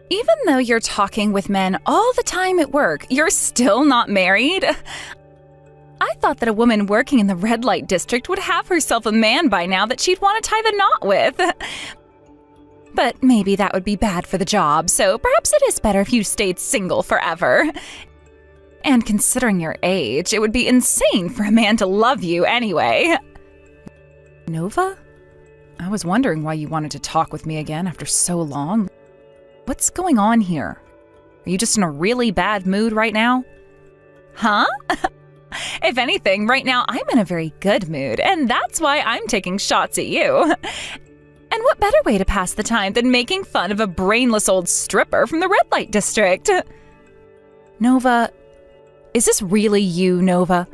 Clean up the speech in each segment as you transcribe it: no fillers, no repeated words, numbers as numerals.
Even though you're talking with men all the time at work, you're still not married? I thought that a woman working in the red light district would have herself a man by now that she'd want to tie the knot with. But maybe that would be bad for the job, so perhaps it is better if you stayed single forever. And considering your age, it would be insane for a man to love you anyway. Nova? I was wondering why you wanted to talk with me again after so long. What's going on here? Are you just in a really bad mood right now? Huh? If anything, right now I'm in a very good mood, and that's why I'm taking shots at you. And what better way to pass the time than making fun of a brainless old stripper from the red light district? Nova, is this really you, Nova?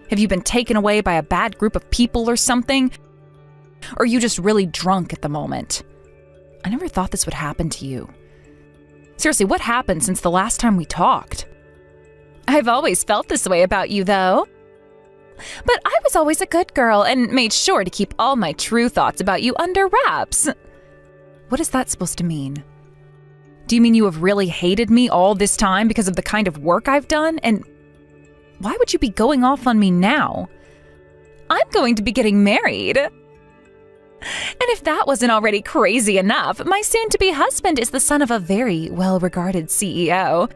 Have you been taken away by a bad group of people or something? Or are you just really drunk at the moment? I never thought this would happen to you. Seriously, what happened since the last time we talked? I've always felt this way about you, though. But I was always a good girl and made sure to keep all my true thoughts about you under wraps. What is that supposed to mean? Do you mean you have really hated me all this time because of the kind of work I've done? And why would you be going off on me now? I'm going to be getting married. And if that wasn't already crazy enough, my soon-to-be husband is the son of a very well-regarded CEO.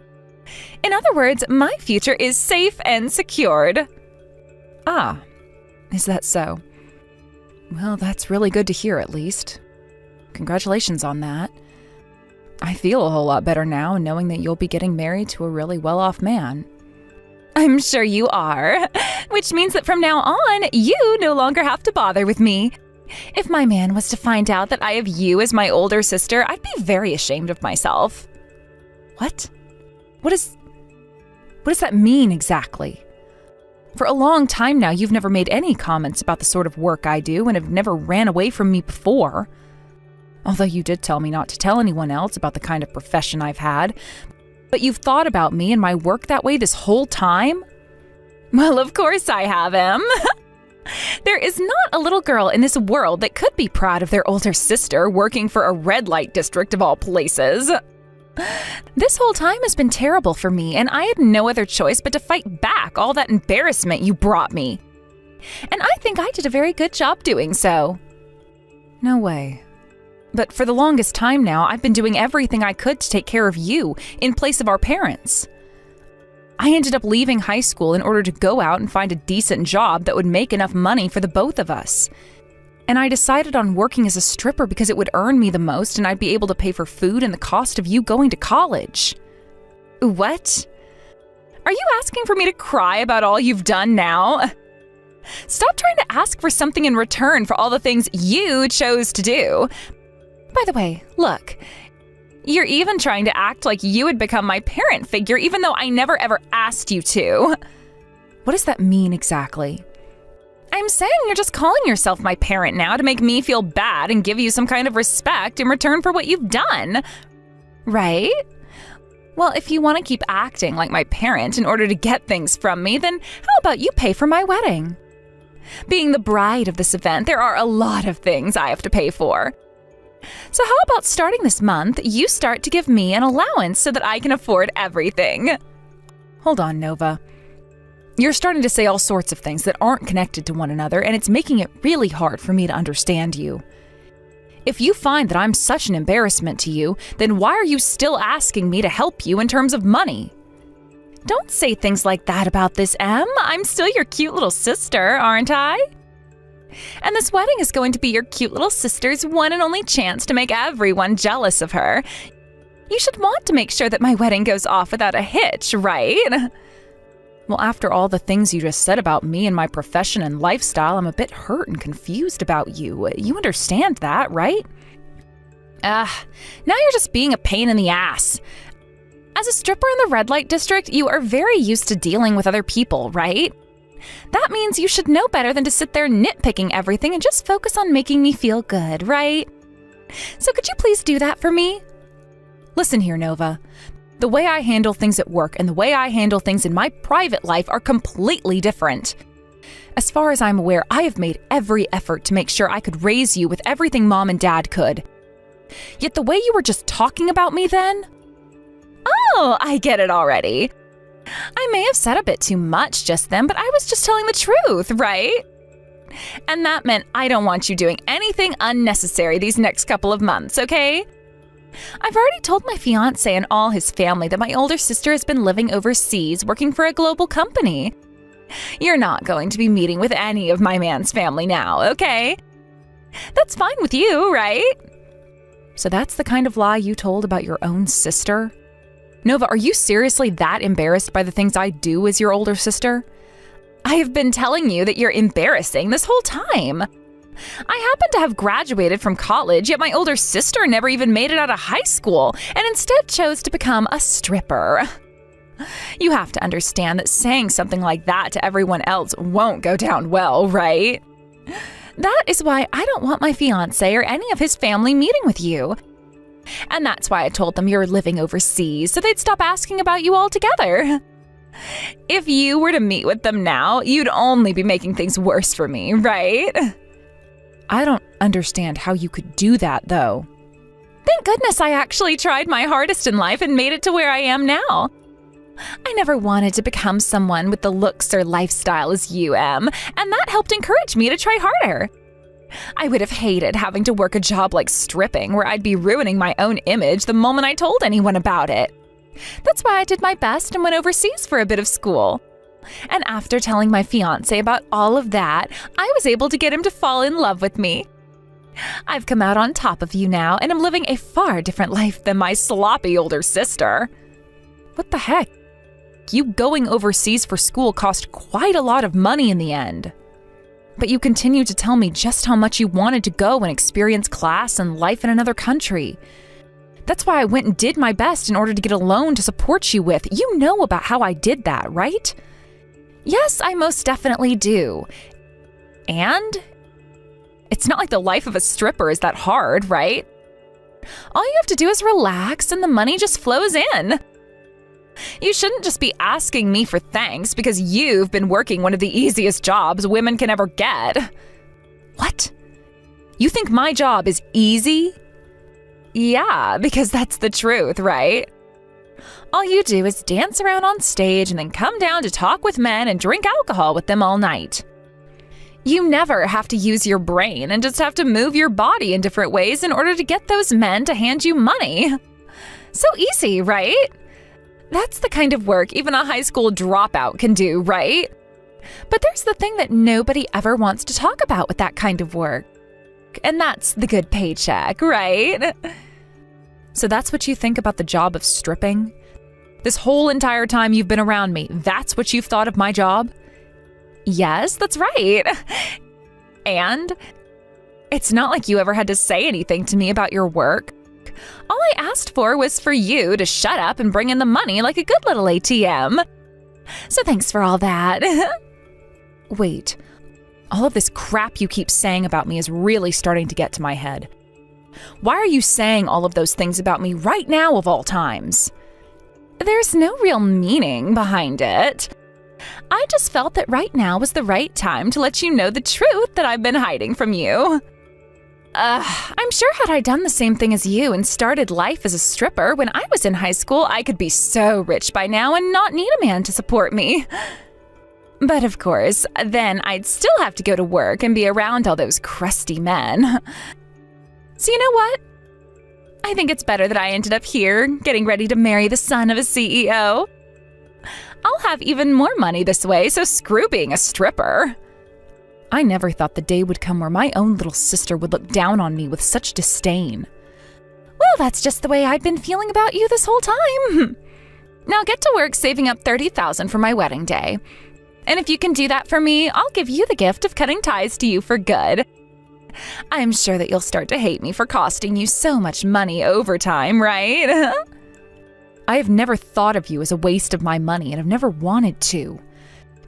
In other words, my future is safe and secured. Ah, is that so? Well, that's really good to hear, at least. Congratulations on that. I feel a whole lot better now knowing that you'll be getting married to a really well-off man. I'm sure you are, which means that from now on, you no longer have to bother with me. If my man was to find out that I have you as my older sister, I'd be very ashamed of myself. What? What does that mean exactly? For a long time now, you've never made any comments about the sort of work I do and have never ran away from me before. Although you did tell me not to tell anyone else about the kind of profession I've had. But you've thought about me and my work that way this whole time? Well, of course I have him. There is not a little girl in this world that could be proud of their older sister working for a red light district of all places. This whole time has been terrible for me, and I had no other choice but to fight back all that embarrassment you brought me. And I think I did a very good job doing so. No way. But for the longest time now, I've been doing everything I could to take care of you in place of our parents. I ended up leaving high school in order to go out and find a decent job that would make enough money for the both of us. And I decided on working as a stripper because it would earn me the most and I'd be able to pay for food and the cost of you going to college. What? Are you asking for me to cry about all you've done now? Stop trying to ask for something in return for all the things you chose to do. By the way, look. You're even trying to act like you would become my parent figure even though I never ever asked you to. What does that mean exactly? I'm saying you're just calling yourself my parent now to make me feel bad and give you some kind of respect in return for what you've done. Right? Well, if you want to keep acting like my parent in order to get things from me, then how about you pay for my wedding? Being the bride of this event, there are a lot of things I have to pay for. So how about starting this month, you start to give me an allowance so that I can afford everything? Hold on, Nova. You're starting to say all sorts of things that aren't connected to one another, and it's making it really hard for me to understand you. If you find that I'm such an embarrassment to you, then why are you still asking me to help you in terms of money? Don't say things like that about this, Em. I'm still your cute little sister, aren't I? And this wedding is going to be your cute little sister's one and only chance to make everyone jealous of her. You should want to make sure that my wedding goes off without a hitch, right? Well, after all the things you just said about me and my profession and lifestyle, I'm a bit hurt and confused about you. You understand that, right? Now you're just being a pain in the ass. As a stripper in the red light district, you are very used to dealing with other people, right? That means you should know better than to sit there nitpicking everything and just focus on making me feel good, right? So could you please do that for me? Listen here, Nova. The way I handle things at work and the way I handle things in my private life are completely different. As far as I'm aware, I have made every effort to make sure I could raise you with everything Mom and Dad could. Yet the way you were just talking about me then? Oh, I get it already. I may have said a bit too much just then, but I was just telling the truth, right? And that meant I don't want you doing anything unnecessary these next couple of months, okay? I've already told my fiancé and all his family that my older sister has been living overseas working for a global company. You're not going to be meeting with any of my man's family now, okay? That's fine with you, right? So that's the kind of lie you told about your own sister? Nova, are you seriously that embarrassed by the things I do as your older sister? I have been telling you that you're embarrassing this whole time. I happen to have graduated from college, yet my older sister never even made it out of high school and instead chose to become a stripper. You have to understand that saying something like that to everyone else won't go down well, right? That is why I don't want my fiancé or any of his family meeting with you. And that's why I told them you're living overseas, so they'd stop asking about you altogether. If you were to meet with them now, you'd only be making things worse for me, right? I don't understand how you could do that, though. Thank goodness I actually tried my hardest in life and made it to where I am now. I never wanted to become someone with the looks or lifestyle as you am, and that helped encourage me to try harder. I would have hated having to work a job like stripping, where I'd be ruining my own image the moment I told anyone about it. That's why I did my best and went overseas for a bit of school. And after telling my fiancé about all of that, I was able to get him to fall in love with me. I've come out on top of you now, and am living a far different life than my sloppy older sister. What the heck? You going overseas for school cost quite a lot of money in the end. But you continued to tell me just how much you wanted to go and experience class and life in another country. That's why I went and did my best in order to get a loan to support you with. You know about how I did that, right? Yes, I most definitely do. And it's not like the life of a stripper is that hard, right? All you have to do is relax and the money just flows in. You shouldn't just be asking me for thanks because you've been working one of the easiest jobs women can ever get. What? You think my job is easy? Yeah, because that's the truth, right? All you do is dance around on stage and then come down to talk with men and drink alcohol with them all night. You never have to use your brain and just have to move your body in different ways in order to get those men to hand you money. So easy, right? That's the kind of work even a high school dropout can do, right? But there's the thing that nobody ever wants to talk about with that kind of work. And that's the good paycheck, right? So that's what you think about the job of stripping? This whole entire time you've been around me, that's what you've thought of my job? Yes, that's right. And it's not like you ever had to say anything to me about your work. All I asked for was for you to shut up and bring in the money like a good little ATM. So thanks for all that. Wait, all of this crap you keep saying about me is really starting to get to my head. Why are you saying all of those things about me right now of all times? There's no real meaning behind it. I just felt that right now was the right time to let you know the truth that I've been hiding from you. I'm sure had I done the same thing as you and started life as a stripper when I was in high school, I could be so rich by now and not need a man to support me. But of course, then I'd still have to go to work and be around all those crusty men. So you know what? I think it's better that I ended up here, getting ready to marry the son of a CEO. I'll have even more money this way, so screw being a stripper. I never thought the day would come where my own little sister would look down on me with such disdain. Well, that's just the way I've been feeling about you this whole time. Now get to work saving up $30,000 for my wedding day. And if you can do that for me, I'll give you the gift of cutting ties to you for good. I'm sure that you'll start to hate me for costing you so much money over time, right? I have never thought of you as a waste of my money and have never wanted to.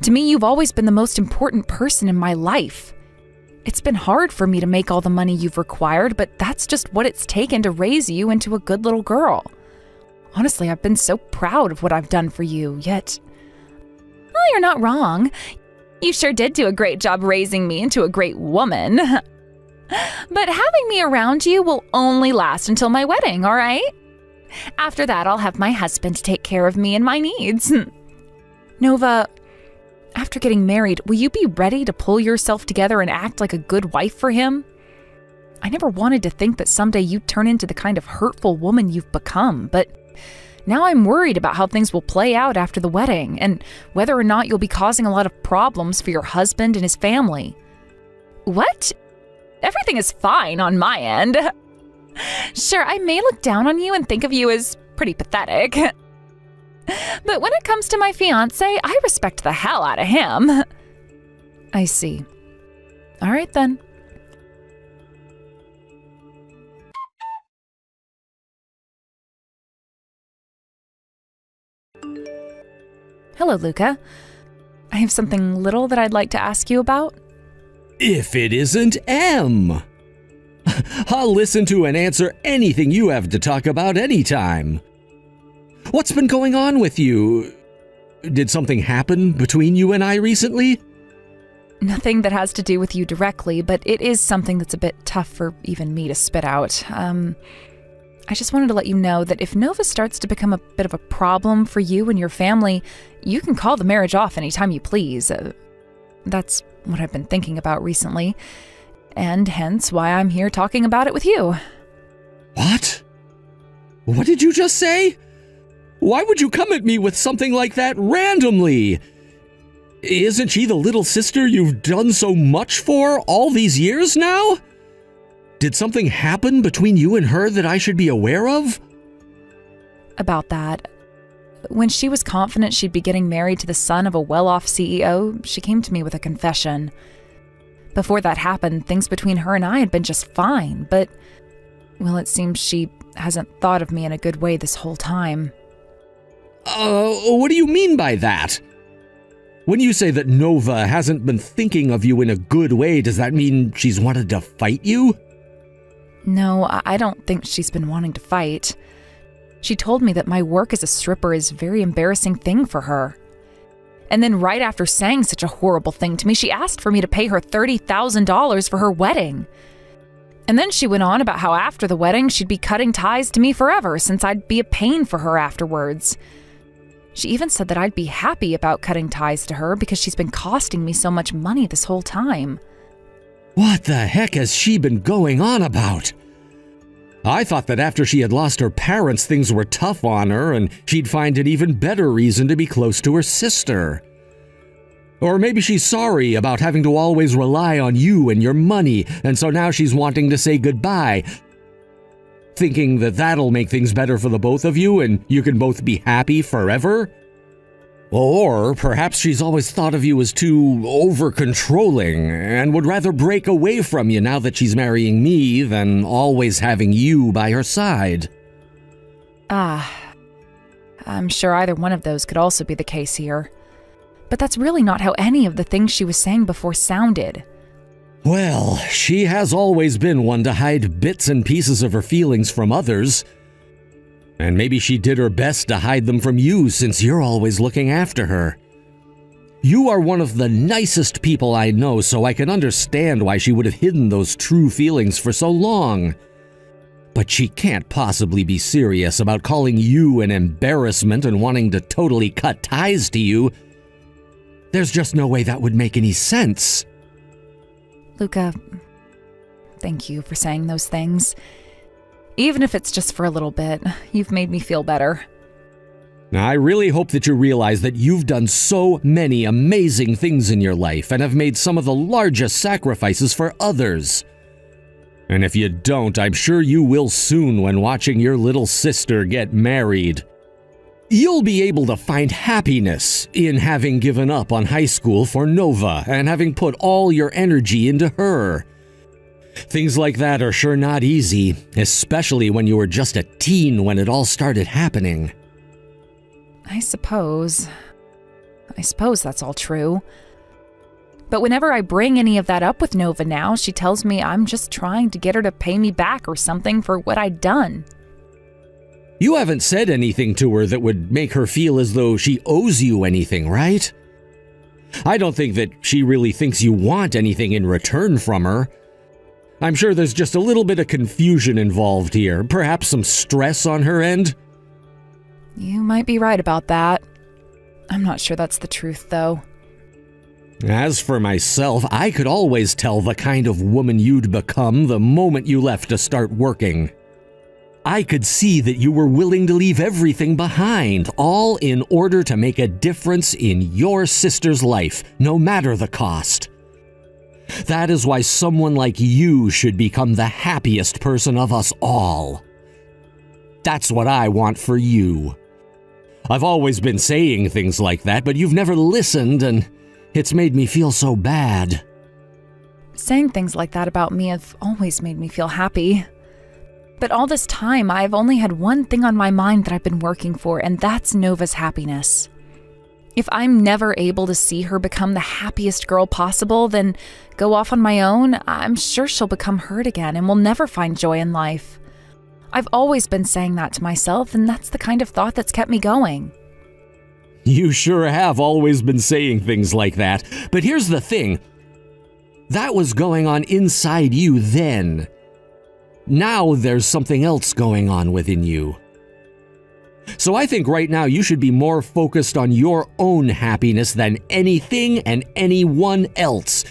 To me, you've always been the most important person in my life. It's been hard for me to make all the money you've required, but that's just what it's taken to raise you into a good little girl. Honestly, I've been so proud of what I've done for you, yet... Well, you're not wrong. You sure did do a great job raising me into a great woman. But having me around you will only last until my wedding, all right? After that, I'll have my husband take care of me and my needs. Nova, after getting married, will you be ready to pull yourself together and act like a good wife for him? I never wanted to think that someday you'd turn into the kind of hurtful woman you've become, but now I'm worried about how things will play out after the wedding and whether or not you'll be causing a lot of problems for your husband and his family. What? Everything is fine on my end. Sure, I may look down on you and think of you as pretty pathetic. But when it comes to my fiancé, I respect the hell out of him. I see. All right then. Hello, Luca. I have something little that I'd like to ask you about. If it isn't M. I'll listen to and answer anything you have to talk about anytime. What's been going on with you? Did something happen between you and I recently? Nothing that has to do with you directly, but it is something that's a bit tough for even me to spit out. I just wanted to let you know that if Nova starts to become a bit of a problem for you and your family, you can call the marriage off anytime you please. That's what I've been thinking about recently, and hence why I'm here talking about it with you. What? What did you just say? Why would you come at me with something like that randomly? Isn't she the little sister you've done so much for all these years now? Did something happen between you and her that I should be aware of? About that, when she was confident she'd be getting married to the son of a well-off CEO, she came to me with a confession. Before that happened, things between her and I had been just fine, but, well, it seems she hasn't thought of me in a good way this whole time. What do you mean by that? When you say that Nova hasn't been thinking of you in a good way, does that mean she's wanted to fight you? No, I don't think she's been wanting to fight. She told me that my work as a stripper is a very embarrassing thing for her. And then right after saying such a horrible thing to me, she asked for me to pay her $30,000 for her wedding. And then she went on about how after the wedding, she'd be cutting ties to me forever since I'd be a pain for her afterwards. She even said that I'd be happy about cutting ties to her because she's been costing me so much money this whole time. What the heck has she been going on about? I thought that after she had lost her parents, things were tough on her and she'd find an even better reason to be close to her sister. Or maybe she's sorry about having to always rely on you and your money, and so now she's wanting to say goodbye, thinking that that'll make things better for the both of you and you can both be happy forever? Or perhaps she's always thought of you as too over-controlling and would rather break away from you now that she's marrying me than always having you by her side. I'm sure either one of those could also be the case here. But that's really not how any of the things she was saying before sounded. Well, she has always been one to hide bits and pieces of her feelings from others. And maybe she did her best to hide them from you since you're always looking after her. You are one of the nicest people I know, so I can understand why she would have hidden those true feelings for so long. But she can't possibly be serious about calling you an embarrassment and wanting to totally cut ties to you. There's just no way that would make any sense. Luca, thank you for saying those things. Even if it's just for a little bit, you've made me feel better. Now, I really hope that you realize that you've done so many amazing things in your life and have made some of the largest sacrifices for others. And if you don't, I'm sure you will soon when watching your little sister get married. You'll be able to find happiness in having given up on high school for Nova and having put all your energy into her. Things like that are sure not easy, especially when you were just a teen when it all started happening. I suppose that's all true. But whenever I bring any of that up with Nova now, she tells me I'm just trying to get her to pay me back or something for what I'd done. You haven't said anything to her that would make her feel as though she owes you anything, right? I don't think that she really thinks you want anything in return from her. I'm sure there's just a little bit of confusion involved here, perhaps some stress on her end. You might be right about that. I'm not sure that's the truth, though. As for myself, I could always tell the kind of woman you'd become the moment you left to start working. I could see that you were willing to leave everything behind, all in order to make a difference in your sister's life, no matter the cost. That is why someone like you should become the happiest person of us all. That's what I want for you. I've always been saying things like that, but you've never listened, and it's made me feel so bad. Saying things like that about me have always made me feel happy. But all this time, I've only had one thing on my mind that I've been working for, and that's Nova's happiness. If I'm never able to see her become the happiest girl possible, then go off on my own, I'm sure she'll become hurt again and will never find joy in life. I've always been saying that to myself, and that's the kind of thought that's kept me going. You sure have always been saying things like that, but here's the thing. That was going on inside you then. Now there's something else going on within you. So I think right now you should be more focused on your own happiness than anything and anyone else.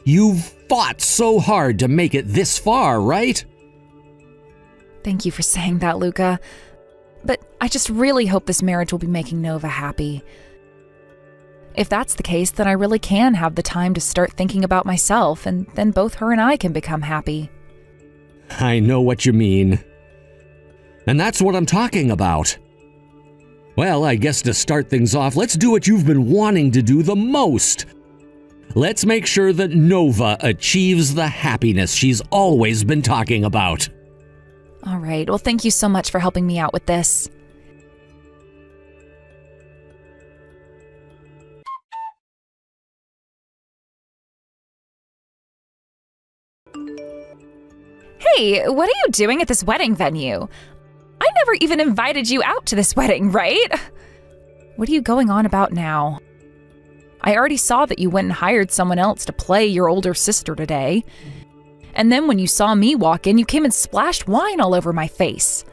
You've fought so hard to make it this far, right? Thank you for saying that, Luca. But I just really hope this marriage will be making Nova happy. If that's the case, then I really can have the time to start thinking about myself, and then both her and I can become happy. I know what you mean. And that's what I'm talking about. Well, I guess to start things off, let's do what you've been wanting to do the most. Let's make sure that Nova achieves the happiness she's always been talking about. All right, well, thank you so much for helping me out with this. Hey, what are you doing at this wedding venue? I never even invited you out to this wedding, right? What are you going on about now? I already saw that you went and hired someone else to play your older sister today. And then when you saw me walk in, you came and splashed wine all over my face.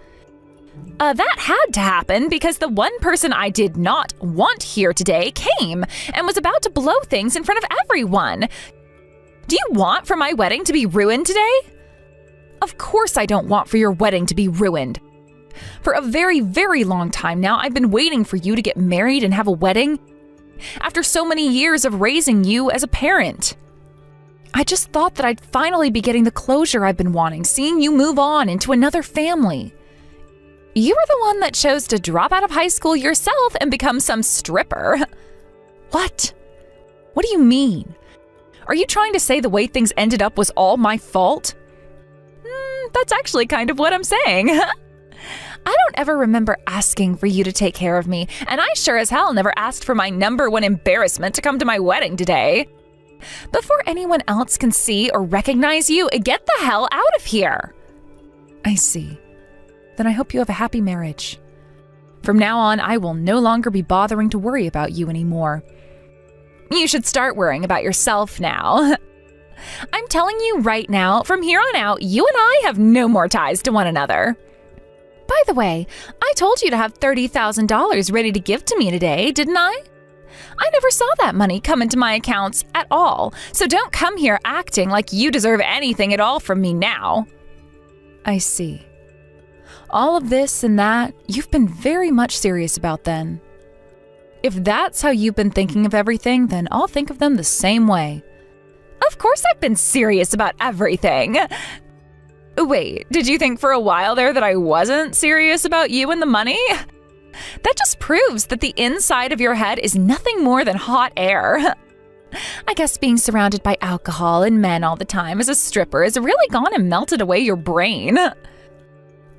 That had to happen because the one person I did not want here today came and was about to blow things in front of everyone. Do you want for my wedding to be ruined today? Of course I don't want for your wedding to be ruined. For a very, very long time now, I've been waiting for you to get married and have a wedding after so many years of raising you as a parent. I just thought that I'd finally be getting the closure I've been wanting, seeing you move on into another family. You were the one that chose to drop out of high school yourself and become some stripper. What? What do you mean? Are you trying to say the way things ended up was all my fault? That's actually kind of what I'm saying. I don't ever remember asking for you to take care of me, and I sure as hell never asked for my number one embarrassment to come to my wedding today. Before anyone else can see or recognize you, get the hell out of here. I see. Then I hope you have a happy marriage. From now on, I will no longer be bothering to worry about you anymore. You should start worrying about yourself now. I'm telling you right now, from here on out, you and I have no more ties to one another. By the way, I told you to have $30,000 ready to give to me today, didn't I? I never saw that money come into my accounts at all, so don't come here acting like you deserve anything at all from me now. I see. All of this and that, you've been very much serious about then. If that's how you've been thinking of everything, then I'll think of them the same way. Of course I've been serious about everything. Wait, did you think for a while there that I wasn't serious about you and the money? That just proves that the inside of your head is nothing more than hot air. I guess being surrounded by alcohol and men all the time as a stripper has really gone and melted away your brain.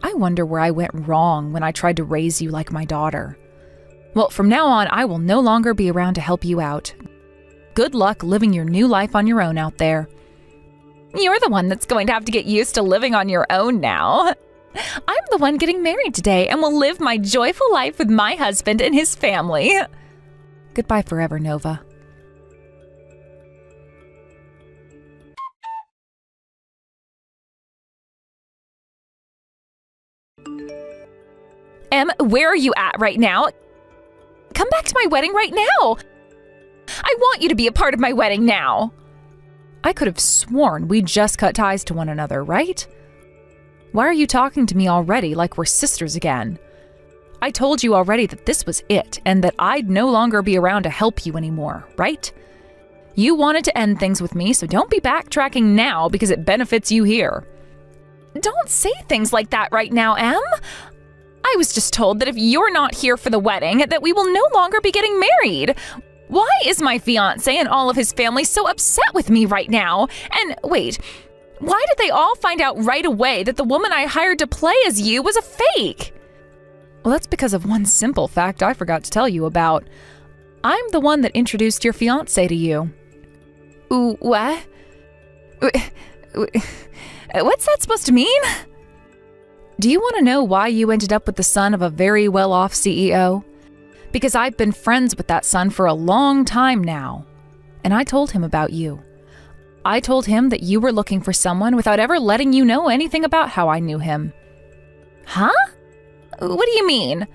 I wonder where I went wrong when I tried to raise you like my daughter. Well, from now on, I will no longer be around to help you out. Good luck living your new life on your own out there. You're the one that's going to have to get used to living on your own now. I'm the one getting married today and will live my joyful life with my husband and his family. Goodbye forever, Nova. Em, where are you at right now? Come back to my wedding right now. I want you to be a part of my wedding now. I could have sworn we just cut ties to one another, right? Why are you talking to me already like we're sisters again? I told you already that this was it and that I'd no longer be around to help you anymore, right? You wanted to end things with me, so don't be backtracking now because it benefits you here. Don't say things like that right now, Em. I was just told that if you're not here for the wedding, that we will no longer be getting married. Why is my fiancé and all of his family so upset with me right now? And wait, why did they all find out right away that the woman I hired to play as you was a fake? Well, that's because of one simple fact I forgot to tell you about. I'm the one that introduced your fiancé to you. Ooh, what? What's that supposed to mean? Do you want to know why you ended up with the son of a very well-off CEO? Because I've been friends with that son for a long time now. And I told him about you. I told him that you were looking for someone without ever letting you know anything about how I knew him. Huh? What do you mean?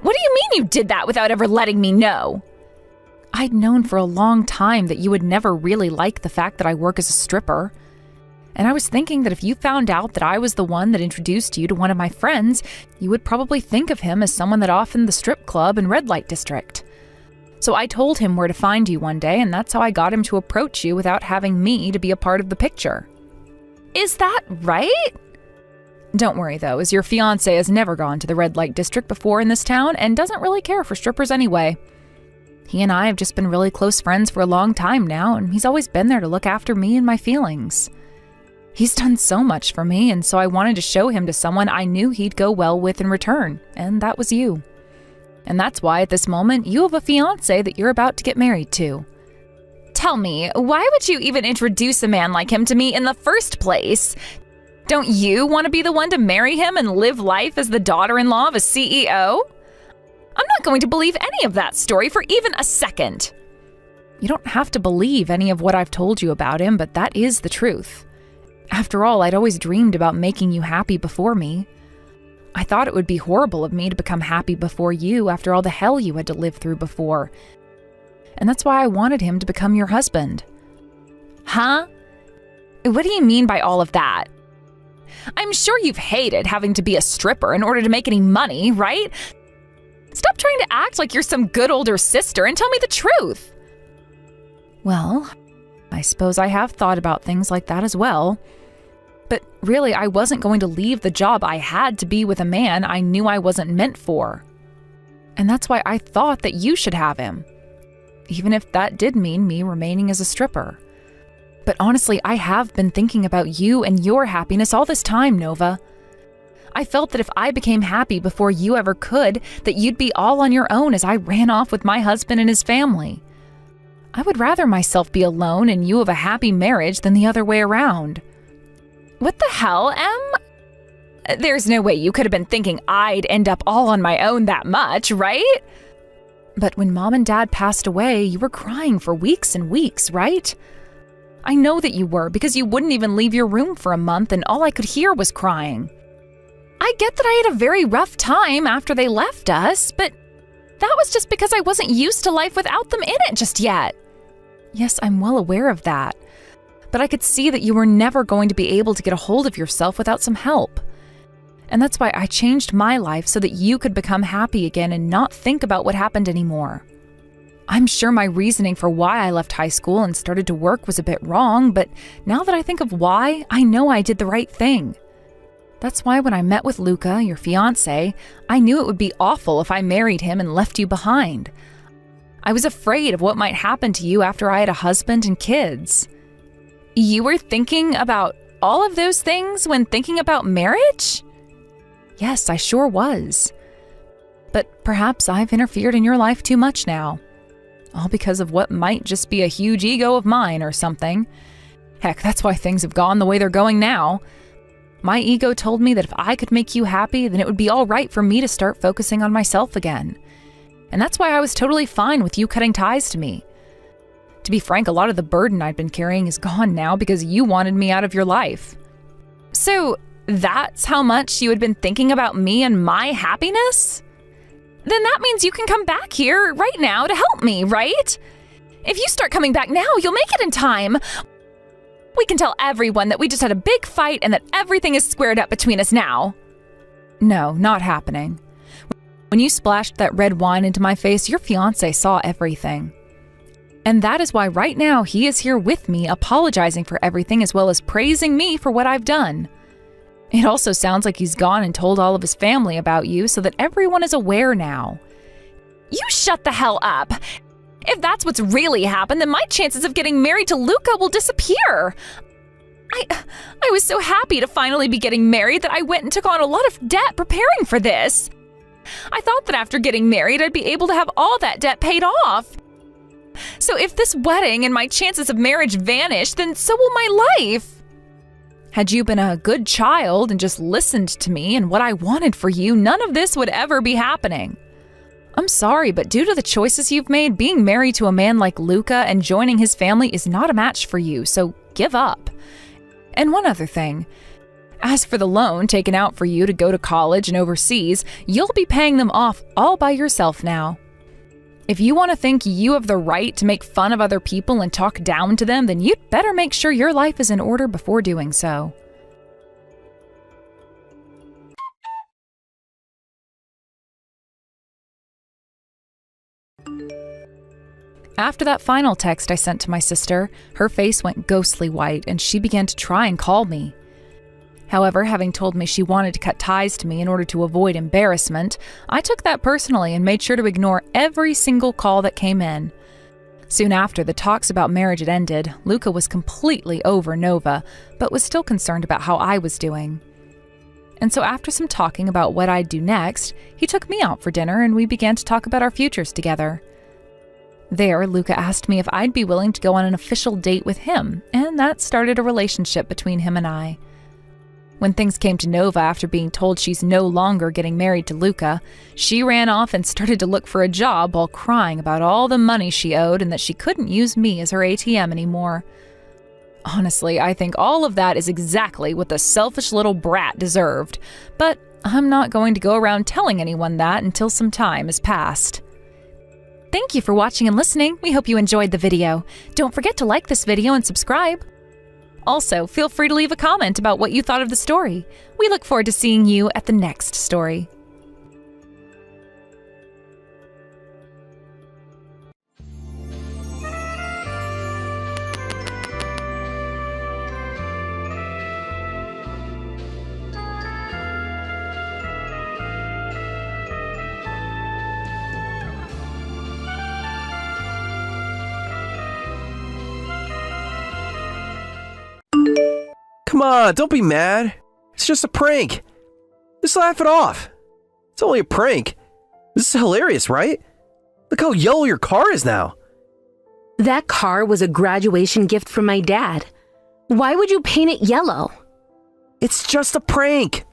What do you mean you did that without ever letting me know? I'd known for a long time that you would never really like the fact that I work as a stripper. And I was thinking that if you found out that I was the one that introduced you to one of my friends, you would probably think of him as someone that oftened the strip club and red light district. So I told him where to find you one day, and that's how I got him to approach you without having me to be a part of the picture. Is that right? Don't worry though, as your fiancé has never gone to the red light district before in this town and doesn't really care for strippers anyway. He and I have just been really close friends for a long time now, and he's always been there to look after me and my feelings. He's done so much for me, and so I wanted to show him to someone I knew he'd go well with in return, and that was you. And that's why at this moment, you have a fiancé that you're about to get married to. Tell me, why would you even introduce a man like him to me in the first place? Don't you want to be the one to marry him and live life as the daughter-in-law of a CEO? I'm not going to believe any of that story for even a second. You don't have to believe any of what I've told you about him, but that is the truth. After all, I'd always dreamed about making you happy before me. I thought it would be horrible of me to become happy before you after all the hell you had to live through before. And that's why I wanted him to become your husband. Huh? What do you mean by all of that? I'm sure you've hated having to be a stripper in order to make any money, right? Stop trying to act like you're some good older sister and tell me the truth. Well, I suppose I have thought about things like that as well. But really, I wasn't going to leave the job I had to be with a man I knew I wasn't meant for. And that's why I thought that you should have him. Even if that did mean me remaining as a stripper. But honestly, I have been thinking about you and your happiness all this time, Nova. I felt that if I became happy before you ever could, that you'd be all on your own as I ran off with my husband and his family. I would rather myself be alone and you have a happy marriage than the other way around. What the hell, Em? There's no way you could have been thinking I'd end up all on my own that much, right? But when Mom and Dad passed away, you were crying for weeks and weeks, right? I know that you were, because you wouldn't even leave your room for a month and all I could hear was crying. I get that I had a very rough time after they left us, but that was just because I wasn't used to life without them in it just yet. Yes, I'm well aware of that. But I could see that you were never going to be able to get a hold of yourself without some help. And that's why I changed my life so that you could become happy again and not think about what happened anymore. I'm sure my reasoning for why I left high school and started to work was a bit wrong, but now that I think of why, I know I did the right thing. That's why when I met with Luca, your fiancé, I knew it would be awful if I married him and left you behind. I was afraid of what might happen to you after I had a husband and kids. You were thinking about all of those things when thinking about marriage? Yes, I sure was. But perhaps I've interfered in your life too much now. All because of what might just be a huge ego of mine or something. Heck, that's why things have gone the way they're going now. My ego told me that if I could make you happy, then it would be all right for me to start focusing on myself again. And that's why I was totally fine with you cutting ties to me. To be frank, a lot of the burden I'd been carrying is gone now because you wanted me out of your life. So, That's how much you had been thinking about me and my happiness? Then that means you can come back here right now to help me, right? If you start coming back now, you'll make it in time. We can tell everyone that we just had a big fight and that everything is squared up between us now. No, not happening. When you splashed that red wine into my face, your fiancé saw everything. And that is why right now he is here with me, apologizing for everything as well as praising me for what I've done. It also sounds like he's gone and told all of his family about you so that everyone is aware now. You shut the hell up! If that's what's really happened, then my chances of getting married to Luca will disappear. I was so happy to finally be getting married that I went and took on a lot of debt preparing for this. I thought that after getting married, I'd be able to have all that debt paid off. So if this wedding and my chances of marriage vanish, then so will my life. Had you been a good child and just listened to me and what I wanted for you, none of this would ever be happening. I'm sorry, but due to the choices you've made, being married to a man like Luca and joining his family is not a match for you, so give up. And one other thing. As for the loan taken out for you to go to college and overseas, you'll be paying them off all by yourself now. If you want to think you have the right to make fun of other people and talk down to them, then you'd better make sure your life is in order before doing so. After that final text I sent to my sister, her face went ghostly white and she began to try and call me. However, having told me she wanted to cut ties to me in order to avoid embarrassment, I took that personally and made sure to ignore every single call that came in. Soon after the talks about marriage had ended, Luca was completely over Nova, but was still concerned about how I was doing. And so after some talking about what I'd do next, he took me out for dinner and we began to talk about our futures together. There, Luca asked me if I'd be willing to go on an official date with him, and that started a relationship between him and I. When things came to Nova after being told she's no longer getting married to Luca, she ran off and started to look for a job while crying about all the money she owed and that she couldn't use me as her ATM anymore. Honestly, I think all of that is exactly what the selfish little brat deserved, but I'm not going to go around telling anyone that until some time has passed. Thank you for watching and listening. We hope you enjoyed the video. Don't forget to like this video and subscribe. Also, feel free to leave a comment about what you thought of the story. We look forward to seeing you at the next story. Come on, don't be mad. It's just a prank. Just laugh it off. It's only a prank. This is hilarious, right? Look how yellow your car is now. That car was a graduation gift from my dad. Why would you paint it yellow? It's just a prank.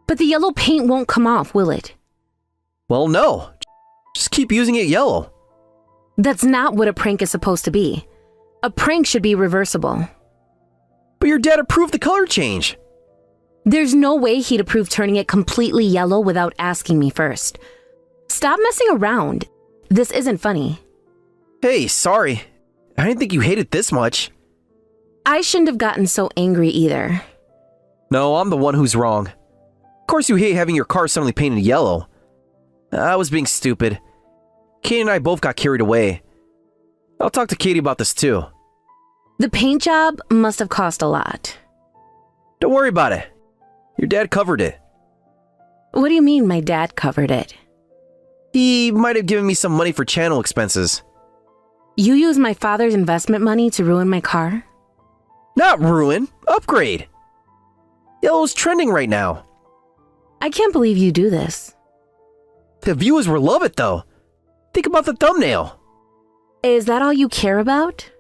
But the yellow paint won't come off, will it? Well, no. Just keep using it yellow. That's not what a prank is supposed to be. A prank should be reversible. But your dad approved the color change. There's no way he'd approve turning it completely yellow without asking me first. Stop messing around. This isn't funny. Hey, sorry. I didn't think you hated this much. I shouldn't have gotten so angry either. No, I'm the one who's wrong. Of course you hate having your car suddenly painted yellow. I was being stupid. Katie and I both got carried away. I'll talk to Katie about this too. The paint job must have cost a lot. Don't worry about it. Your dad covered it. What do you mean my dad covered it? He might have given me some money for channel expenses. You used my father's investment money to ruin my car? Not ruin, upgrade. Yellow's trending right now. I can't believe you do this. The viewers will love it though. Think about the thumbnail. Is that all you care about?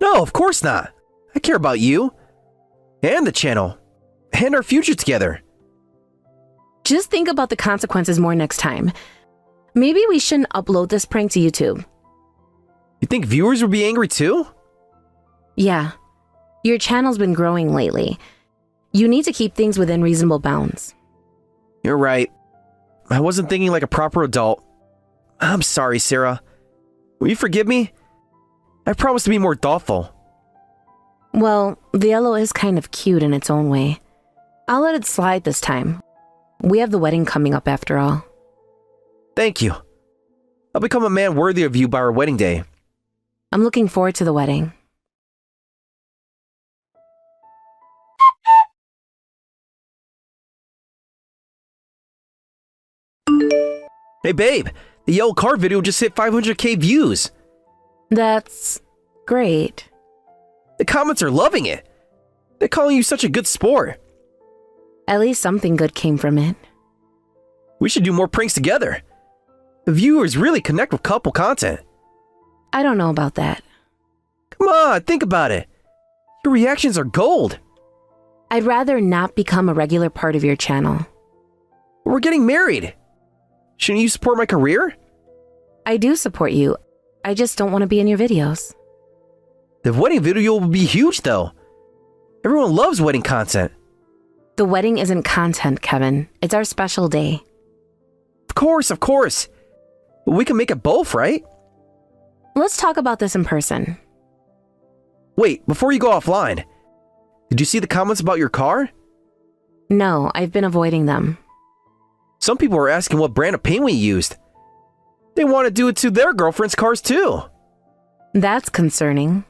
No, of course not. I care about you. And the channel. And our future together. Just think about the consequences more next time. Maybe we shouldn't upload this prank to YouTube. You think viewers would be angry too? Yeah. Your channel's been growing lately. You need to keep things within reasonable bounds. You're right. I wasn't thinking like a proper adult. I'm sorry, Sarah. Will you forgive me? I promise to be more thoughtful. Well, the yellow is kind of cute in its own way. I'll let it slide this time. We have the wedding coming up after all. Thank you. I'll become a man worthy of you by our wedding day. I'm looking forward to the wedding. Hey babe, the yellow car video just hit 500k views. That's great. The comments are loving it. They're calling you such a good sport. At least something good came from it. We should do more pranks together. The viewers really connect with couple content. I don't know about that. Come on, think about it. Your reactions are gold. I'd rather not become a regular part of your channel. We're getting married. Shouldn't you support my career? I do support you. I just don't want to be in your videos. The wedding video will be huge though. Everyone loves wedding content. The wedding isn't content, Kevin. It's our special day. Of course. But we can make it both, right? Let's talk about this in person. Wait, before you go offline, did you see the comments about your car? No, I've been avoiding them. Some people are asking what brand of paint we used. They want to do it to their girlfriend's cars too. That's concerning.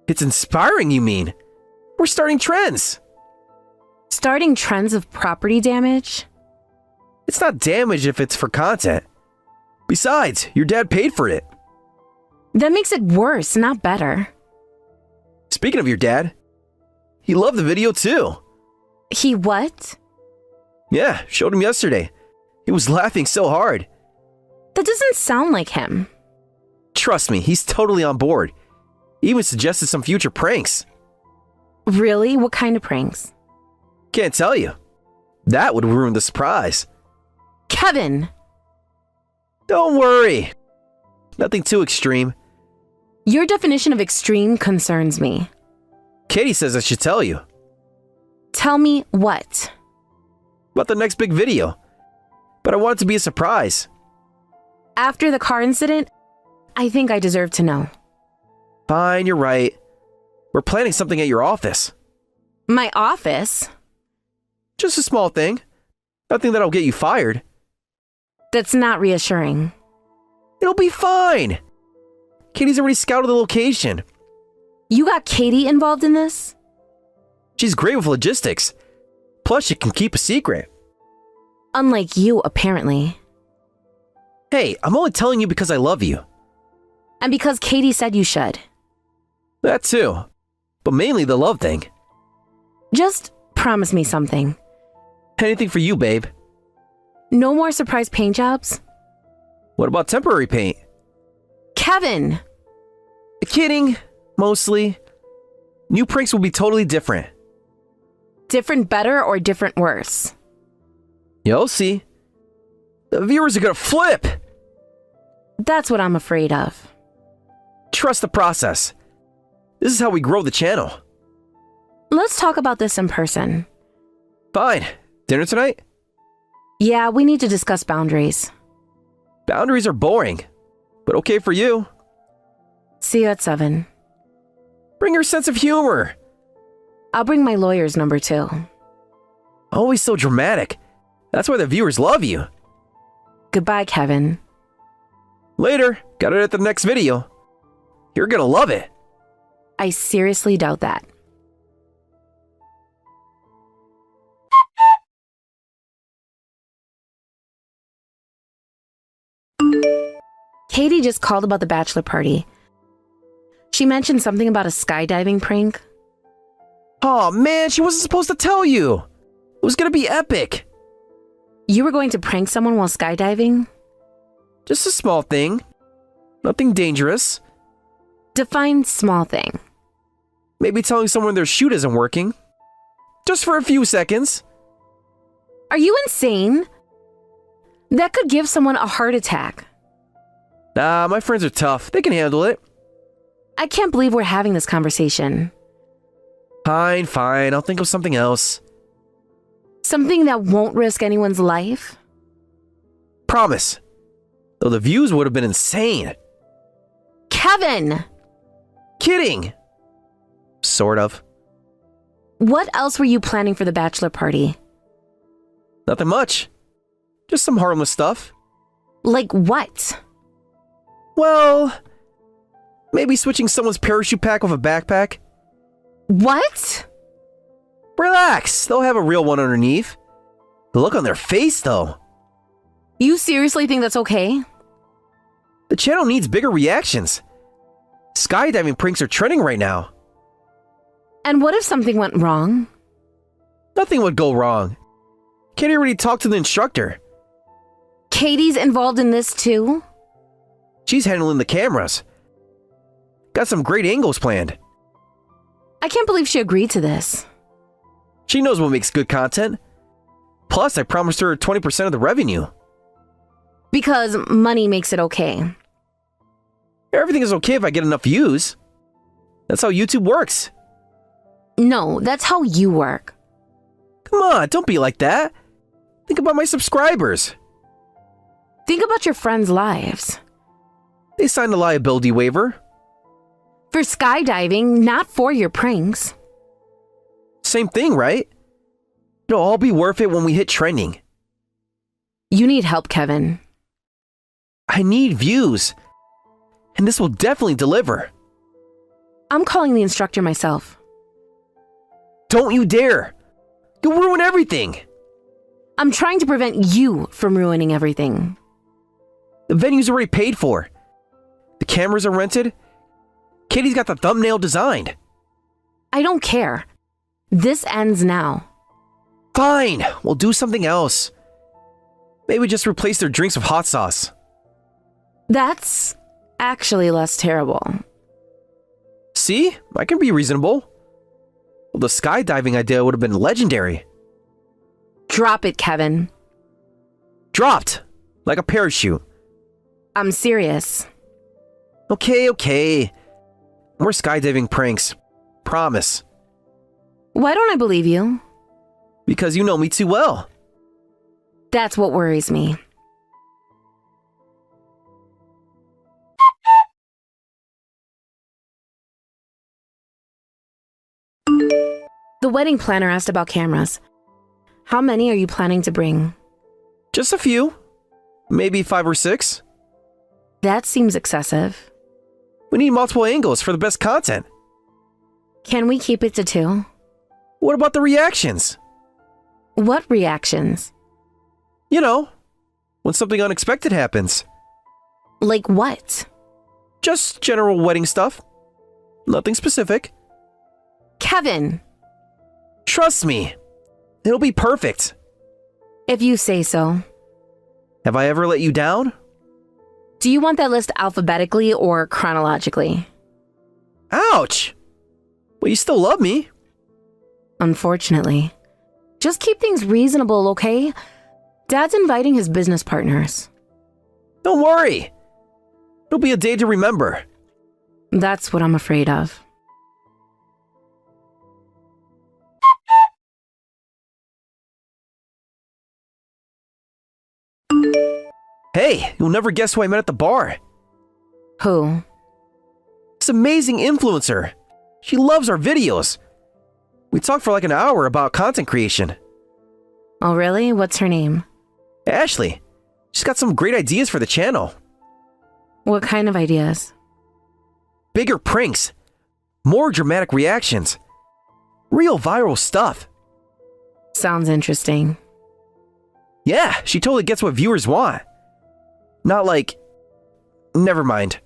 It's inspiring, you mean? We're starting trends. Starting trends of property damage? It's not damage if it's for content. Besides, your dad paid for it. That makes it worse, not better. Speaking of your dad, he loved the video too. He what? Yeah, showed him yesterday. He was laughing so hard. That doesn't sound like him. Trust me, he's totally on board. He even suggested some future pranks. Really? What kind of pranks? Can't tell you. That would ruin the surprise. Kevin! Don't worry. Nothing too extreme. Your definition of extreme concerns me. Katie says I should tell you. Tell me what? About the next big video. But I want it to be a surprise. After the car incident, I think I deserve to know. Fine, you're right. We're planning something at your office. My office? Just a small thing. Nothing that'll get you fired. That's not reassuring. It'll be fine. Katie's already scouted the location. You got Katie involved in this? She's great with logistics. Plus, she can keep a secret. Unlike you, apparently. Hey, I'm only telling you because I love you. And because Katie said you should. That too. But mainly the love thing. Just promise me something. Anything for you, babe. No more surprise paint jobs? What about temporary paint? Kevin! Kidding, mostly. New pranks will be totally different. Different better or different worse? You'll see. The viewers are gonna flip. That's what I'm afraid of. Trust the process. This is how we grow the channel. Let's talk about this in person. Fine. Dinner tonight? Yeah, we need to discuss boundaries. Boundaries are boring, but okay for you. See you at 7. Bring your sense of humor. I'll bring my lawyer's number too. Always so dramatic. That's why the viewers love you. Goodbye, Kevin. Later. Got it at the next video. You're gonna love it. I seriously doubt that. Katie just called about the bachelor party. She mentioned something about a skydiving prank. Oh man, she wasn't supposed to tell you. It was gonna be epic. You were going to prank someone while skydiving? Just a small thing. Nothing dangerous. Define small thing. Maybe telling someone their chute isn't working. Just for a few seconds. Are you insane? That could give someone a heart attack. Nah, my friends are tough. They can handle it. I can't believe we're having this conversation. Fine. I'll think of something else. Something that won't risk anyone's life? Promise. Though the views would have been insane. Kevin! Kidding. Sort of. What else were you planning for the bachelor party? Nothing much. Just some harmless stuff. Like what? Well, maybe switching someone's parachute pack with a backpack. What? Relax, they'll have a real one underneath. The look on their face, though. You seriously think that's okay? The channel needs bigger reactions. Skydiving pranks are trending right now. And what if something went wrong? Nothing would go wrong. Katie already talked to the instructor. Katie's involved in this too? She's handling the cameras. Got some great angles planned. I can't believe she agreed to this. She knows what makes good content. Plus, I promised her 20% of the revenue. Because money makes it okay. Everything is okay if I get enough views. That's how YouTube works. No, that's how you work. Come on, don't be like that. Think about my subscribers. Think about your friends' lives. They signed a liability waiver. For skydiving, not for your pranks. Same thing, right? It'll all be worth it when we hit trending. You need help, Kevin. I need views. And this will definitely deliver. I'm calling the instructor myself. Don't you dare. You'll ruin everything. I'm trying to prevent you from ruining everything. The venue's already paid for. The cameras are rented. Katie's got the thumbnail designed. I don't care. This ends now. Fine, we'll do something else. Maybe just replace their drinks with hot sauce. That's actually less terrible. See? I can be reasonable. Well, the skydiving idea would have been legendary. Drop it, Kevin. Dropped. Like a parachute. I'm serious. Okay. More skydiving pranks. Promise. Why don't I believe you? Because you know me too well. That's what worries me. The wedding planner asked about cameras. How many are you planning to bring? Just a few. Maybe 5 or 6. That seems excessive. We need multiple angles for the best content. Can we keep it to 2? What about the reactions? What reactions? You know, when something unexpected happens. Like what? Just general wedding stuff. Nothing specific. Kevin! Trust me. It'll be perfect. If you say so. Have I ever let you down? Do you want that list alphabetically or chronologically? Ouch! Well, you still love me. Unfortunately. Just keep things reasonable, okay? Dad's inviting his business partners. Don't worry. It'll be a day to remember. That's what I'm afraid of. Hey, you'll never guess who I met at the bar. Who? This amazing influencer. She loves our videos. We talked for like an hour about content creation. Oh, really? What's her name? Ashley. She's got some great ideas for the channel. What kind of ideas? Bigger pranks. More dramatic reactions. Real viral stuff. Sounds interesting. Yeah, she totally gets what viewers want. Not like... Never mind.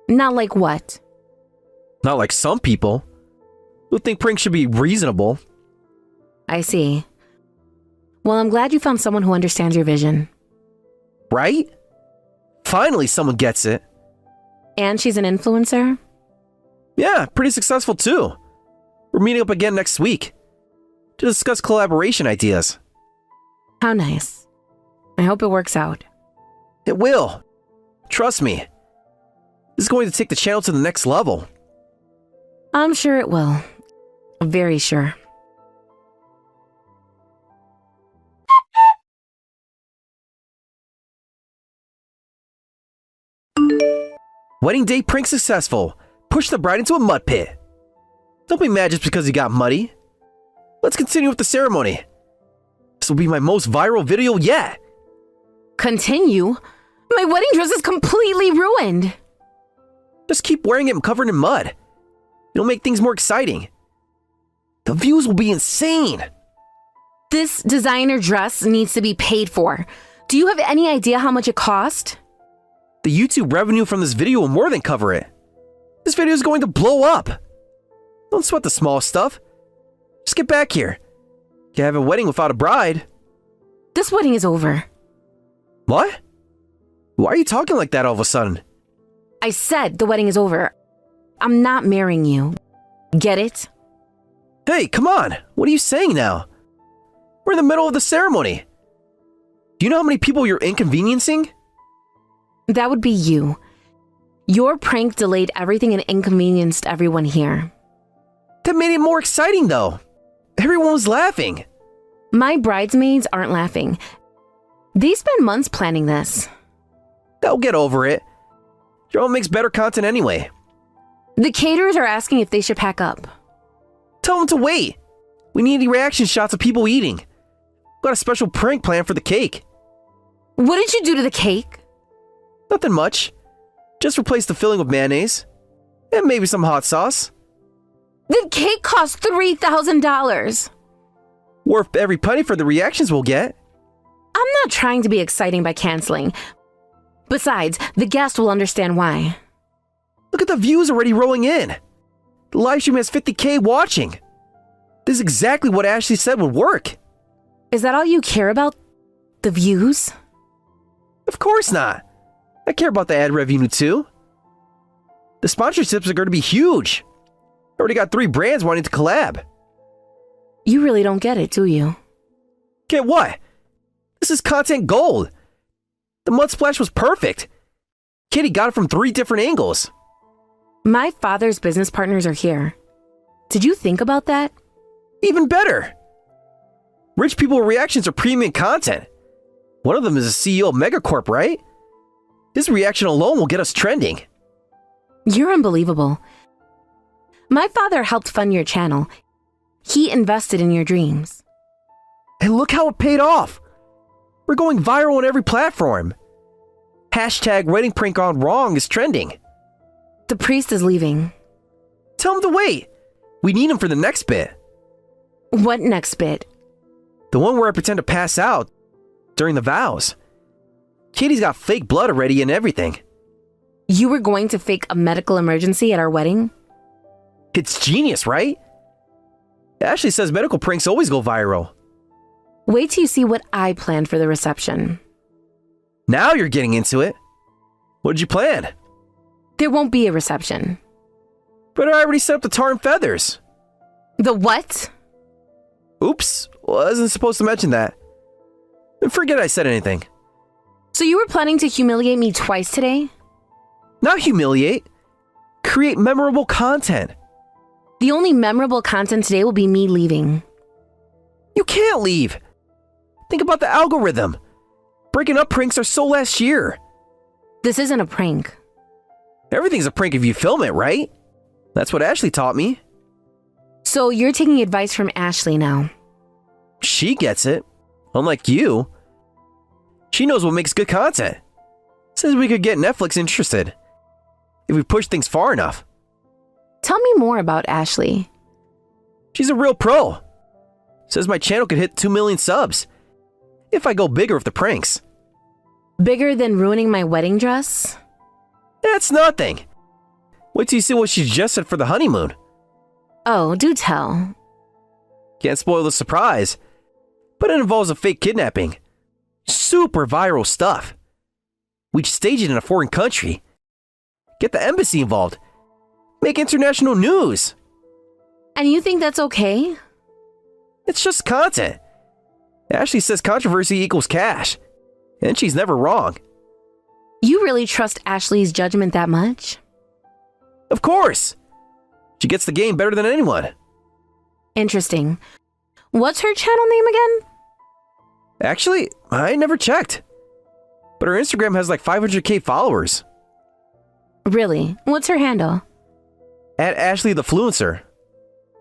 Not like what? Not like some people who think pranks should be reasonable. I see. Well, I'm glad you found someone who understands your vision. Right? Finally someone gets it. And she's an influencer? Yeah, pretty successful too. We're meeting up again next week to discuss collaboration ideas. How nice. I hope it works out. It will. Trust me. This is going to take the channel to the next level. I'm sure it will. Very sure. Wedding day prank successful. Push the bride into a mud pit. Don't be mad just because you got muddy. Let's continue with the ceremony. This will be my most viral video yet. Continue? My wedding dress is completely ruined. Just keep wearing it covered in mud. It'll make things more exciting. The views will be insane. This designer dress needs to be paid for. Do you have any idea how much it cost? The YouTube revenue from this video will more than cover it. This video is going to blow up. Don't sweat the small stuff. Just get back here. You can't have a wedding without a bride. This wedding is over. What? Why are you talking like that all of a sudden? I said the wedding is over. I'm not marrying you. Get it? Hey, come on. What are you saying now? We're in the middle of the ceremony. Do you know how many people you're inconveniencing? That would be you. Your prank delayed everything and inconvenienced everyone here. That made it more exciting though. Everyone was laughing. My bridesmaids aren't laughing. They spent months planning this. They'll get over it. Your own makes better content anyway. The caterers are asking if they should pack up. Tell them to wait. We need reaction shots of people eating. Got a special prank plan for the cake. What did you do to the cake? Nothing much. Just replace the filling with mayonnaise. And maybe some hot sauce. The cake cost $3,000. Worth every penny for the reactions we'll get. I'm not trying to be exciting by canceling. Besides, the guest will understand why. Look at the views already rolling in. The live stream has 50K watching. This is exactly what Ashley said would work. Is that all you care about? The views? Of course not. I care about the ad revenue too. The sponsorships are going to be huge. I already got 3 brands wanting to collab. You really don't get it, do you? Get what? This is content gold. The mud splash was perfect. Kitty got it from 3 different angles. My father's business partners are here. Did you think about that? Even better. Rich people reactions are premium content. One of them is a CEO of Megacorp, right? His reaction alone will get us trending. You're unbelievable. My father helped fund your channel. He invested in your dreams. And look how it paid off. We're going viral on every platform. Hashtag wedding prank gone wrong is trending. The priest is leaving. Tell him to wait. We need him for the next bit. What next bit? The one where I pretend to pass out during the vows. Katie's got fake blood already and everything. You were going to fake a medical emergency at our wedding? It's genius, right? Ashley says medical pranks always go viral. Wait till you see what I planned for the reception. Now you're getting into it. What did you plan? There won't be a reception. But I already set up the tar and feathers. The what? Oops, wasn't supposed to mention that. Forget I said anything. So you were planning to humiliate me twice today? Not humiliate. Create memorable content. The only memorable content today will be me leaving. You can't leave. Think about the algorithm. Breaking up pranks are so last year. This isn't a prank. Everything's a prank if you film it, right? That's what Ashley taught me. So you're taking advice from Ashley now. She gets it. Unlike you. She knows what makes good content. Says we could get Netflix interested. If we push things far enough. Tell me more about Ashley. She's a real pro. Says my channel could hit 2 million subs. If I go bigger with the pranks. Bigger than ruining my wedding dress? That's nothing. Wait till you see what she just said for the honeymoon. Oh, do tell. Can't spoil the surprise. But it involves a fake kidnapping. Super viral stuff. We'd stage it in a foreign country. Get the embassy involved. Make international news. And you think that's okay? It's just content. Ashley says controversy equals cash. And she's never wrong. You really trust Ashley's judgment that much? Of course. She gets the game better than anyone. Interesting. What's her channel name again? Actually, I never checked. But her Instagram has like 500k followers. Really? What's her handle? At Ashley the Fluencer.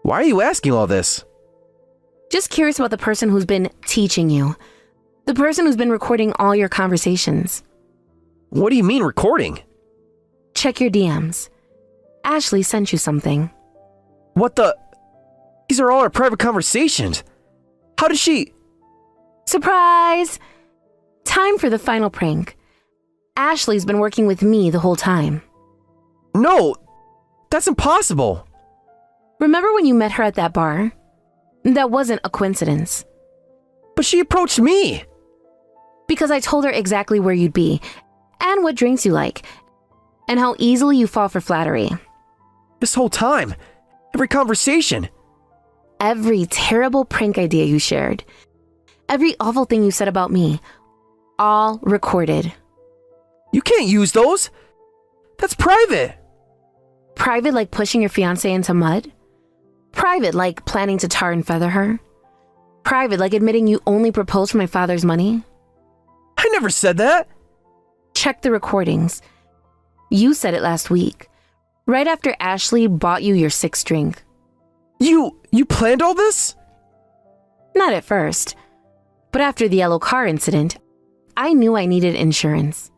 Why are you asking all this? Just curious about the person who's been teaching you. The person who's been recording all your conversations. What do you mean recording? Check your DMs. Ashley sent you something. What the? These are all our private conversations. How did she? Surprise! Time for the final prank. Ashley's been working with me the whole time. No, that's impossible. Remember when you met her at that bar? That wasn't a coincidence. But she approached me. Because I told her exactly where you'd be, and what drinks you like, and how easily you fall for flattery. This whole time, every conversation. Every terrible prank idea you shared. Every awful thing you said about me. All recorded. You can't use those. That's private. Private like pushing your fiancé into mud? Private like planning to tar and feather her? Private like admitting you only proposed for my father's money? I never said that. Check the recordings. You said it last week, right after Ashley bought you your 6th drink. You planned all this? Not at first, but after the yellow car incident, I knew I needed insurance.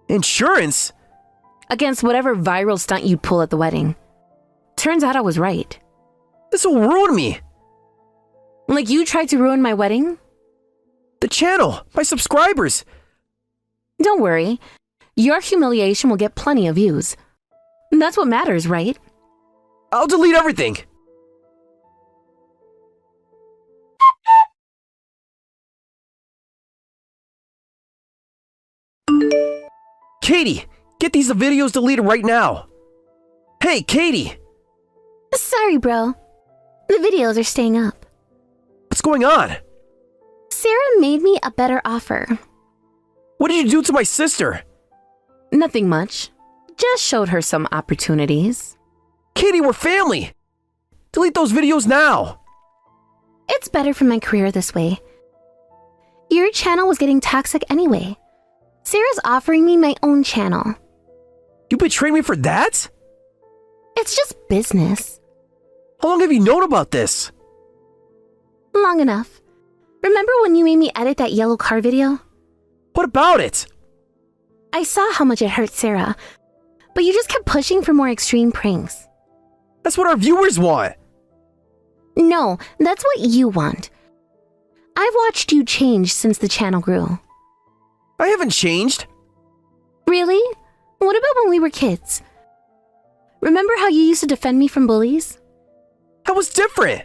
Insurance? Against whatever viral stunt you'd pull at the wedding. Turns out I was right. This will ruin me. Like you tried to ruin my wedding? The channel, my subscribers. Don't worry. Your humiliation will get plenty of views. That's what matters, right? I'll delete everything. Katie, get these videos deleted right now. Hey, Katie. Sorry, bro. The videos are staying up. What's going on? Sarah made me a better offer. What did you do to my sister? Nothing much. Just showed her some opportunities. Katie, we're family. Delete those videos now. It's better for my career this way. Your channel was getting toxic anyway. Sarah's offering me my own channel. You betrayed me for that? It's just business. How long have you known about this? Long enough. Remember when you made me edit that yellow car video? What about it? I saw how much it hurt Sarah, but you just kept pushing for more extreme pranks. That's what our viewers want. No, that's what you want. I've watched you change since the channel grew. I haven't changed. Really? What about when we were kids? Remember how you used to defend me from bullies? I was different.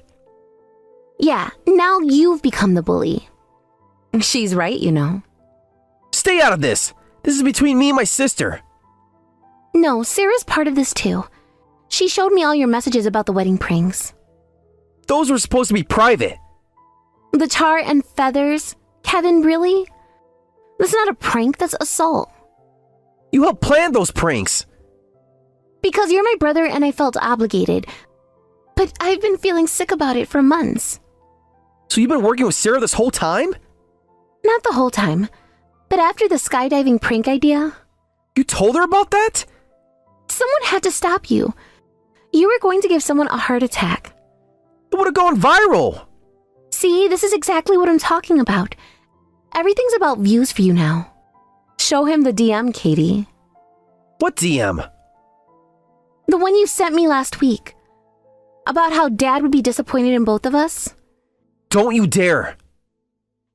Yeah, now you've become the bully. She's right, you know. Stay out of this. This is between me and my sister. No, Sarah's part of this too. She showed me all your messages about the wedding pranks. Those were supposed to be private. The tar and feathers? Kevin, really? That's not a prank, that's assault. You helped plan those pranks. Because you're my brother and I felt obligated. But I've been feeling sick about it for months. So you've been working with Sarah this whole time? Not the whole time, but after the skydiving prank idea. You told her about that? Someone had to stop you. You were going to give someone a heart attack. It would have gone viral. See, this is exactly what I'm talking about. Everything's about views for you now. Show him the DM, Katie. What DM? The one you sent me last week. About how Dad would be disappointed in both of us. Don't you dare.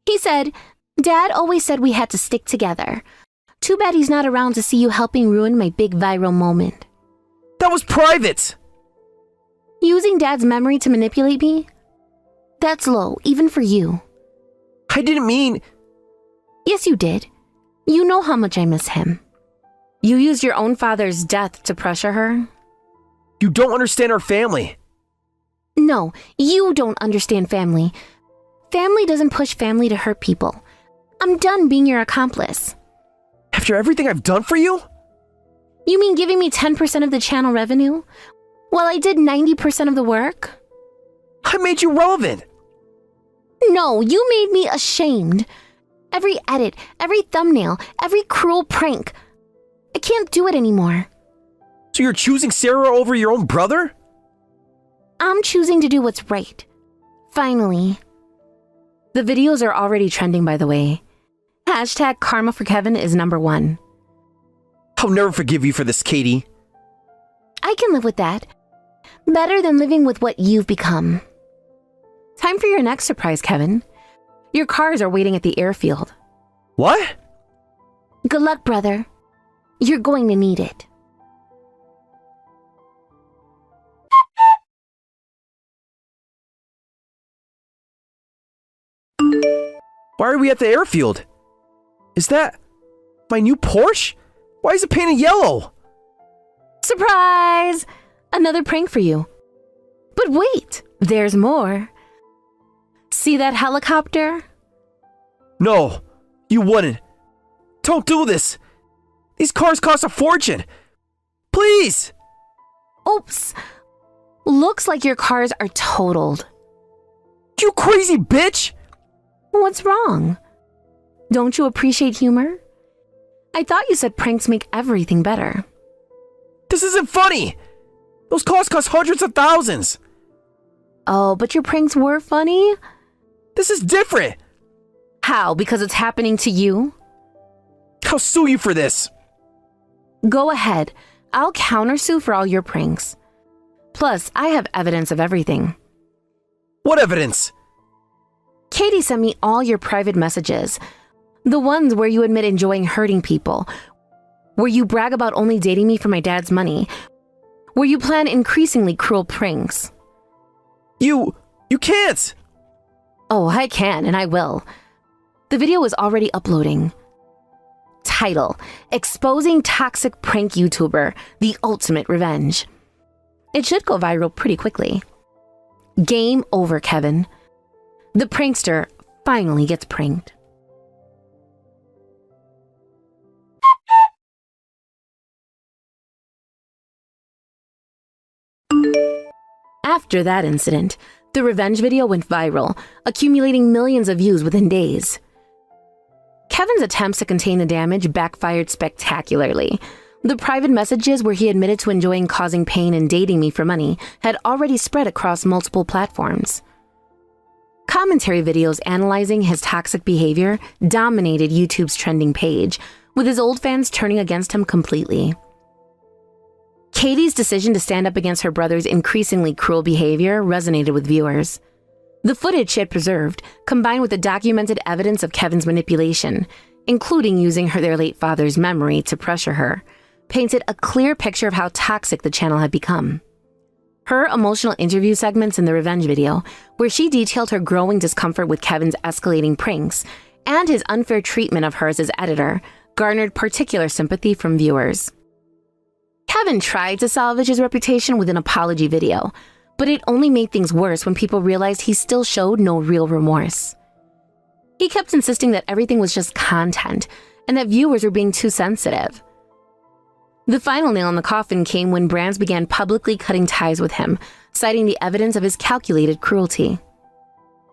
He said, Dad always said we had to stick together. Too bad he's not around to see you helping ruin my big viral moment. That was private. Using Dad's memory to manipulate me? That's low, even for you. I didn't mean... Yes, you did. You know how much I miss him. You used your own father's death to pressure her? You don't understand our family. No, you don't understand family. Family doesn't push family to hurt people. I'm done being your accomplice. After everything I've done for you? You mean giving me 10% of the channel revenue? While I did 90% of the work? I made you relevant. No, you made me ashamed. Every edit, every thumbnail, every cruel prank. I can't do it anymore. So you're choosing Sarah over your own brother? I'm choosing to do what's right. Finally. The videos are already trending, by the way. Hashtag Karma for Kevin is #1. I'll never forgive you for this, Katie. I can live with that. Better than living with what you've become. Time for your next surprise, Kevin. Your cars are waiting at the airfield. What? Good luck, brother. You're going to need it. Why are we at the airfield? Is that my new Porsche? Why is it painted yellow? Surprise! Another prank for you. But wait, there's more. See that helicopter? No, you wouldn't. Don't do this. These cars cost a fortune. Please. Oops. Looks like your cars are totaled. You crazy bitch. What's wrong? Don't you appreciate humor? I thought you said pranks make everything better. This isn't funny. Those cars cost hundreds of thousands. Oh, but your pranks were funny? This is different. How? Because it's happening to you? I'll sue you for this. Go ahead. I'll countersue for all your pranks. Plus, I have evidence of everything. What evidence? Katie sent me all your private messages. The ones where you admit enjoying hurting people. Where you brag about only dating me for my dad's money. Where you plan increasingly cruel pranks. You can't. Oh, I can and I will. The video is already uploading. Title: Exposing Toxic Prank YouTuber, The Ultimate Revenge. It should go viral pretty quickly. Game over, Kevin. The prankster finally gets pranked. After that incident, the revenge video went viral, accumulating millions of views within days. Kevin's attempts to contain the damage backfired spectacularly. The private messages where he admitted to enjoying causing pain and dating me for money had already spread across multiple platforms. Commentary videos analyzing his toxic behavior dominated YouTube's trending page, with his old fans turning against him completely. Katie's decision to stand up against her brother's increasingly cruel behavior resonated with viewers. The footage she had preserved, combined with the documented evidence of Kevin's manipulation, including using their late father's memory to pressure her, painted a clear picture of how toxic the channel had become. Her emotional interview segments in the revenge video, where she detailed her growing discomfort with Kevin's escalating pranks and his unfair treatment of her as his editor, garnered particular sympathy from viewers. Kevin tried to salvage his reputation with an apology video, but it only made things worse when people realized he still showed no real remorse. He kept insisting that everything was just content and that viewers were being too sensitive. The final nail in the coffin came when brands began publicly cutting ties with him, citing the evidence of his calculated cruelty.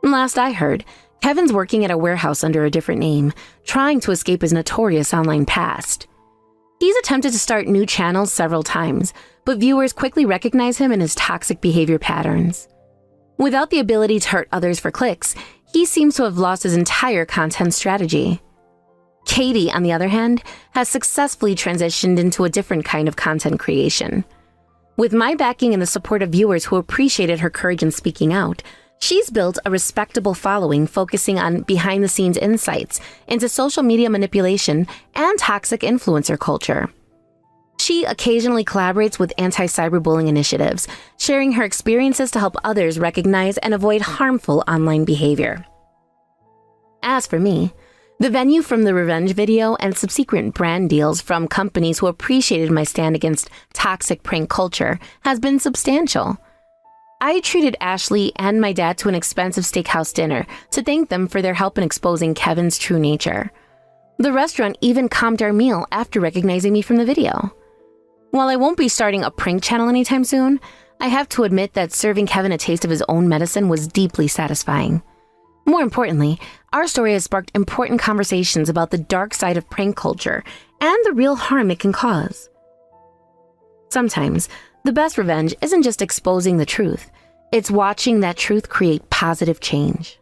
Last I heard, Kevin's working at a warehouse under a different name, trying to escape his notorious online past. He's attempted to start new channels several times, but viewers quickly recognize him and his toxic behavior patterns. Without the ability to hurt others for clicks, he seems to have lost his entire content strategy. Katie, on the other hand, has successfully transitioned into a different kind of content creation. With my backing and the support of viewers who appreciated her courage in speaking out, she's built a respectable following focusing on behind-the-scenes insights into social media manipulation and toxic influencer culture. She occasionally collaborates with anti-cyberbullying initiatives, sharing her experiences to help others recognize and avoid harmful online behavior. As for me, the venue from the revenge video and subsequent brand deals from companies who appreciated my stand against toxic prank culture has been substantial. I treated Ashley and my dad to an expensive steakhouse dinner to thank them for their help in exposing Kevin's true nature. The restaurant even comped our meal after recognizing me from the video. While I won't be starting a prank channel anytime soon, I have to admit that serving Kevin a taste of his own medicine was deeply satisfying. More importantly, our story has sparked important conversations about the dark side of prank culture and the real harm it can cause. Sometimes, the best revenge isn't just exposing the truth, it's watching that truth create positive change.